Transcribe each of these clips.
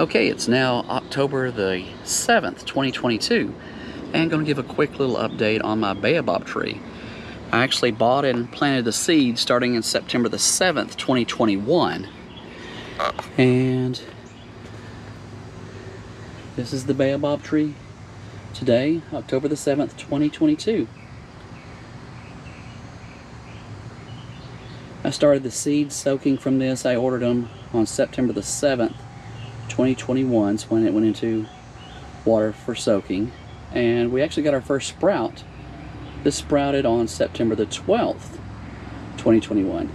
Okay, it's now October the 7th, 2022, and I'm going to give a quick little update on my baobab tree. I actually bought and planted the seed starting in September the 7th, 2021. And this is the baobab tree today, October the 7th, 2022. I started the seeds soaking from this. I ordered them on September the 7th, 2021, so when it went into water for soaking. And we actually got our first sprout. This sprouted on September the 12th, 2021.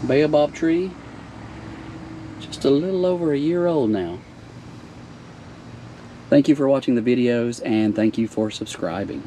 Baobab tree, just a little over a year old now. Thank you for watching the videos, and thank you for subscribing.